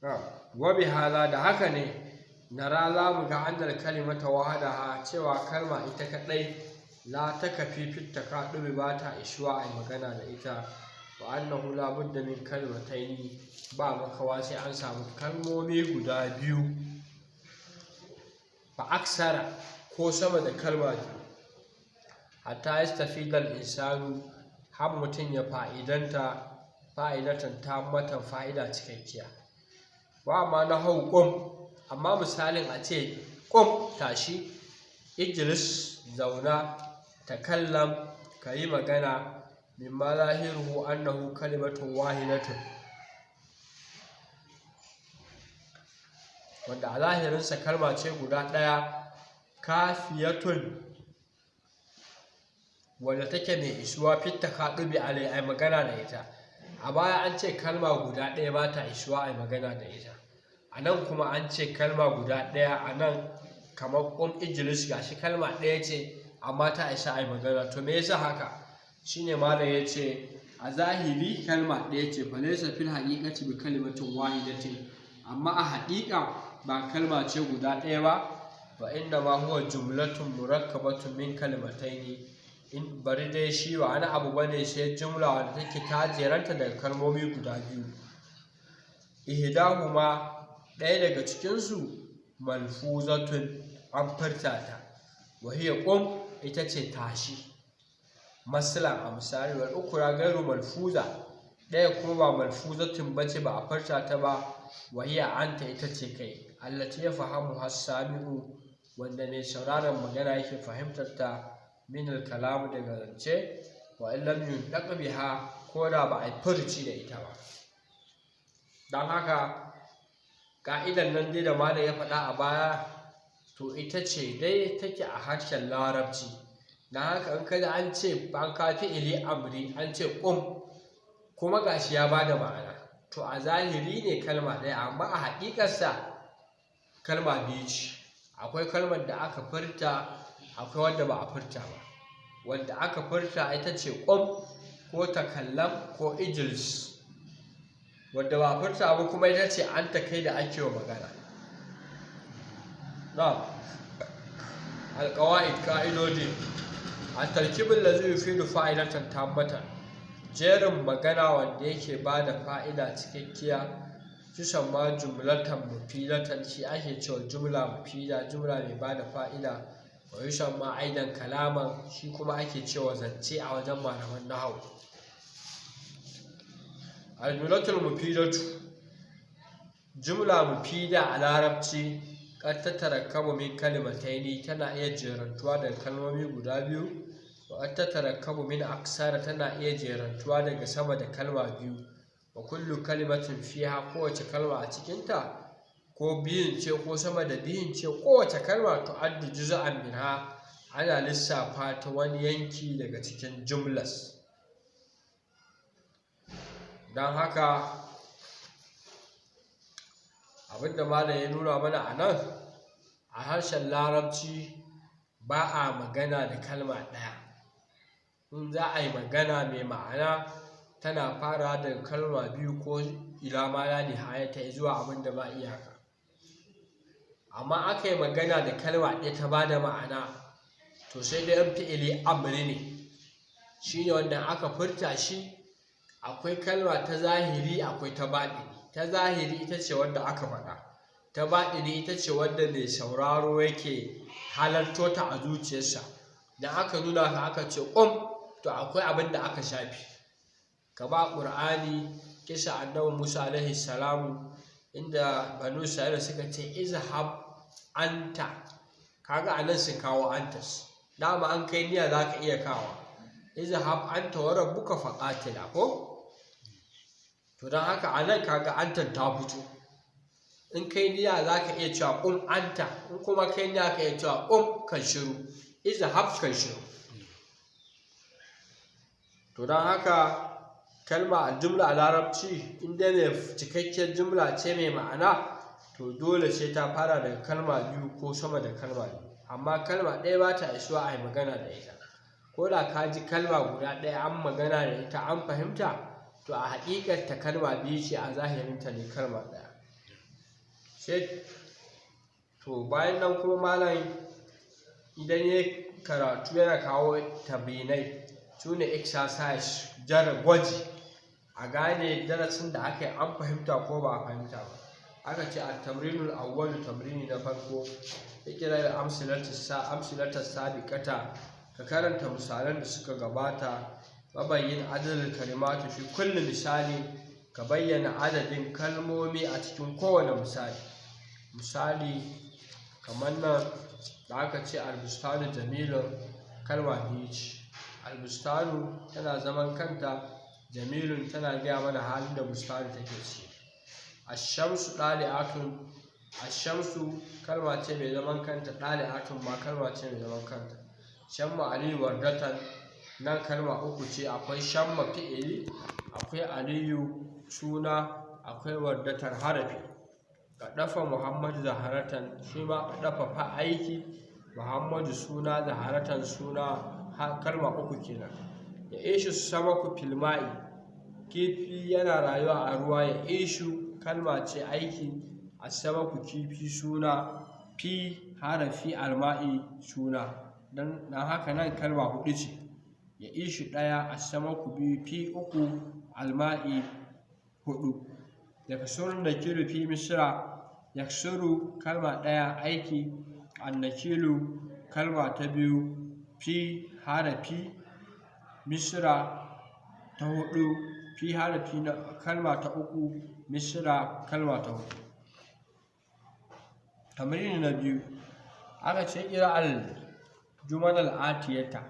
wa bihala da haka ne nara za mu ga annal kalimata wahadaha cewa kalma ita kadai la takafi fit takadubi ba ta ishuwa ai magana da ita wa annahu la budda min kalimataini ba makawa sai an samu kalmomi guda biyu fa aksara ko sama da kalma biyu hatta yastafidal insanu har mutum ya fa'idatan ta mata fa'ida cikakkiya wa ma na hau ƙum amma misalin a ce ƙum tashi ijlis zauna takallam ka yi magana mimma zahiruhu annahu kalimatun wahidatun wanda a zahirinsa kalma ce guda ɗaya kafiyatun wanda take mai isuwa fitta kaɗubi ai magana da ita a baya an ce kalma guda ɗaya ba ta isuwa ai magana da ita a nan kuma an ce kalma guda ɗaya a nan kamar ƙum ijilis gashi kalma ɗaya ce amma ta isa ai magana to me yasa haka shine malam ya ce a zahiri kalma ɗaya ce fa laysa fil haqiqati bi kalimatin wahidatin amma a haƙiƙa ba kalma ce guda ɗaya ba wa inna ma huwa jumlatun murakkabatun min kalimataini in bari dai shi wa wani abu bane sai jumla wanda take ta jeranta daga kalmomi guda biyu ihdahuma ɗaya daga cikinsu malfuzatun an furta ta wa hiya qum ita ce tashi masalan a misali wal ukra gairu malfuza ɗaya kuma ba malfuzatun bace ba a furta ta ba wa hiya anta ita ce kai allati yafahamu has-sami'u wanda ne sauraron magana yake fahimtar ta min al-kalam daga zance wa in lam yundaq biha ko da ba a furci da ita ba dan haka ka'idan nan dai da malam ya faɗa a baya to ita ce dai take a harshen larabci dan haka in kada an ce an ka fi'ili amri an ce qum kuma gashi ya bada ma'ana to a zahiri ne kalma ɗaya amma a haƙiƙarsa kalma biyu ce akwai kalmar da aka furta akwai wanda ba a furta ba wanda aka furta ita ce qum ko takallam ko ijlis wanda ba a furta ba kuma ita ce an ta kai da ake wa magana na alƙawa'id ƙa'idodi a tarkibin da zai fi fa'idatan tabbata jerin magana wanda yake ba da fa'ida cikakkiya tusan ma jumlatan mufidatan shi ake cewa jumla mufida jumla mai ba da fa'ida wa yusan ma aidan kalaman shi kuma ake cewa zance a wajen malaman nahawu al-jumlatul mufidatu jumla mufida a larabci kad tatarakkabu min kalimataini tana iya jerantuwa daga kalmomi guda biyu wa kad tatarakkabu min aksara tana iya jerantuwa daga sama da kalma biyu wa kullu kalimatin fiha kowace kalma a cikinta ko biyun ce ko sama da biyun ce kowace kalma tu'addu juz'an minha ana lissafa ta wani yanki daga cikin jumlas don haka abinda malam ya nuna mana a nan a harshen larabci ba a magana da kalma ɗaya in za a yi magana mai ma'ana tana fara daga kalma biyu ko ila ma la nihayata zuwa abin da ba iyaka amma aka yi magana da kalma ɗaya ta ba da ma'ana to sai dai an fi'ili amri ne shine wanda aka furta shi akwai kalma ta zahiri akwai ta baɗini ta zahiri ita ce wanda aka faɗa ta baɗini ita ce wanda mai sauraro yake halarto ta a zuciyarsa da aka nuna ka aka ce to akwai abin da aka shafi kama ƙur'ani kisa annabi Musa alaihi salamu inda banu Isra'ila suka ce izhab anta kaga anan su kawo antas dama an kai niyya zaka iya kawo izhab anta wa rabbuka faqatila ko to dan haka anan kaga antan ta fito in kai niyya zaka iya cewa anta in kuma kai niyya ka iya cewa kan shiru izhab kan shiru to dan haka kalma jumla a larabci inda mai cikakkiyar jumla ce mai ma'ana to dole sai ta fara daga kalma biyu ko sama da kalma biyu amma kalma ɗaya ba ta isuwa a yi magana da ita ko da ka ji kalma guda ɗaya an magana da ita an fahimta to a haƙiƙar ta kalma biyu ce a zahirinta ne kalma ɗaya to bayan nan kuma malam idan ya karatu yana kawo tabinai su ne exercise gwaji a gane darasin da aka yi an fahimta ko ba a fahimta ba. Aka ce a tamrinul awwal, tamrini na farko, ikira da amsilatar sabiqata, ka karanta misalan da suka gabata, mabayyin adadin kalimatu fi kulli misali, ka bayyana adadin kalmomi a cikin kowane misali kamar nan da aka ce albustanu jamilun, kalma biyu ce. Albustanu tana zaman kanta, jamilun tana gaya mana halin da bustanu take ciki. Ashamsu ɗali'atun, ashamsu kalma ce mai zaman kanta, ɗali'atun ma kalma ce mai zaman kanta. Shamma aliyu wardatan, nan kalma uku ce, akwai shamma fi'ili, akwai aliyu suna, akwai wardatar harafi. Kaɗafa muhammadu zaharatan, shi ma kaɗafa fa aiki, muhammadu suna, zaharatan suna, kalma uku kenan. Ya ishu samaku filma'i, kifi yana rayuwa a ruwa. Ya ishu kalma ce aiki, asamaku kifi suna, fi harafi, alma'i suna, dan haka nan kalma hudu ce. Ya ishu ɗaya, asamaku biyu, fi uku, alma'i hudu. Ya kasuru nakiru fi misra, ya kasuru kalma ɗaya aiki, annakilu kalma ta biyu, fi harafi, misra ta hudu, fi harafi na kalma ta uku, misra kalma ta hudu. Tamrini na biyu, aka ce ƙira al-jumal al-atiyata,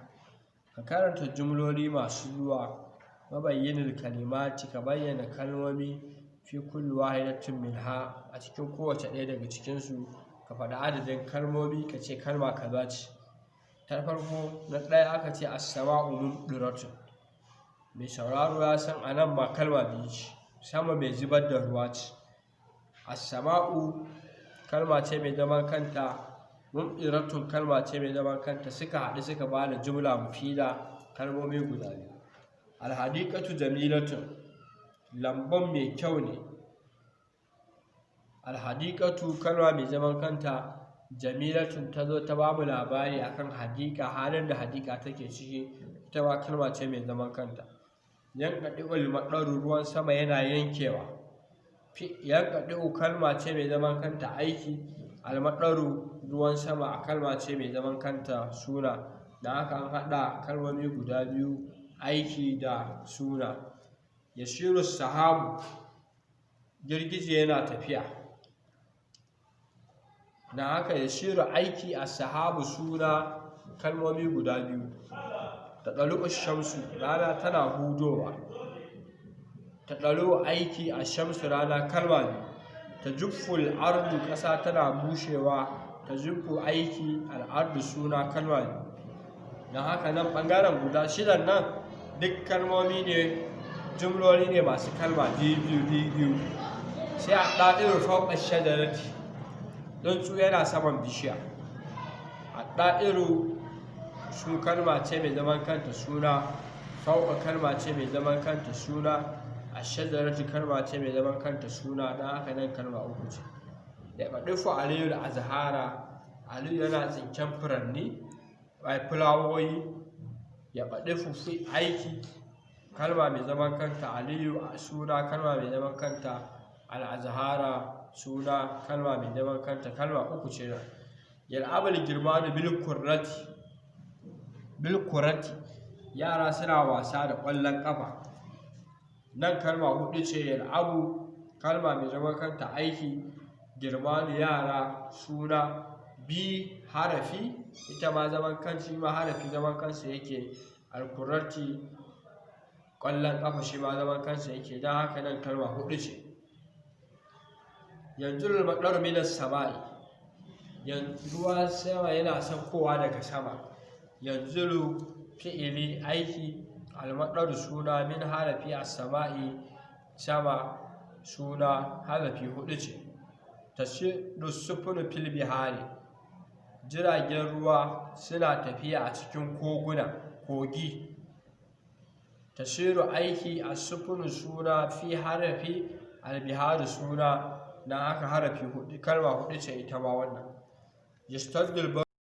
ka karanta jumloli masu zuwa, mabayyin kalimati, ka bayyana kalmomi, fi kulli wahidatin minha, a cikin kowace ɗaya daga cikinsu ka faɗi adadin kalmomi, ka ce kalma kaza ce. Ta farko na ɗaya aka ce as-sama'u mumdiratun, mai sauraro ya san anan ma kalma biyu ce, sama mai zubar da ruwa ce. As-sama'u kalma ce mai zaman kanta, mumdiratun kalma ce mai zaman kanta, suka haɗu suka bada jumla mufida, kalmomi guda biyu. Al-hadiqatu jamilatun, lambun mai kyau ne. Al-hadiqatu kalma mai zaman kanta, jamilatun ta zo ta bamu labari akan hadiqa, halin da hadiqa take ciki, ita ma kalma ce mai zaman kanta. Yanqadi'ul madaru, ruwan sama yana yankewa. Yanqadi'u kalma ce mai zaman kanta aiki, al-madaru ruwan sama kalma ce mai zaman kanta suna, da haka an haɗa kalmomi guda biyu, aiki da suna. Yasiru sahabu, girgije yana tafiya, da haka yasiru aiki, as-sahabu suna, kalmomi guda biyu. Tadalu shamsu, rana tana hudowa. Tadalu aiki, ash-shamsu rana, kalma biyu. Tajufful ardu, ƙasa tana bushewa. Tajuffu aiki, al-ardu suna, kalma biyu. don haka nan ɓangaren guda shidan nan duk kalmomi ne, jumloli ne masu kalma biyu. Sai a ɗa'iru fauƙa shajarati, tsuntsu yana saman bishiya. A ɗa'iru su kalma ce mai zaman kanta suna, fauƙa kalma ce mai zaman kanta suna, a shajarati kalma ce mai zaman kanta suna, don haka nan kalma uku ce. Ya baɗifu aliyu da azhara, aliyu yana tsinken furanni, fulawoyi. Ya baɗifu fi aiki, kalma mai zaman kanta, aliyu suna, kalma mai zaman kanta, al-azhara suna, kalma mai zaman kanta, kalma uku ce nan. Yal'abul girmanu bil kurati, yara suna wasa da ƙwallon ƙafa. Nan kalma hudu ce. Yal'abu kalma mai zaman kanta aiki, girmanu yara suna, bi harafi ita ma zaman kanci, ma harafi zaman kansa yake. Al-kurati ƙwallon ƙafa shi ma zaman kansa yake, don haka nan kalma hudu ce. Yanzu al-madaru minas sama'i, ruwan sama yana saukowa daga sama. Yanzu fi'ili aiki, al-madaru suna, min harafi as-sama'i sama suna, harafi hudu ce. Tashidu sufunu fil bihari, jiragen ruwa suna tafiya a cikin kogi. Tashiru aiki, as-sufunu suna, fi harafi al-biharu suna, na haka harafi hudu kalma hudu ce ita ma wannan yastaddul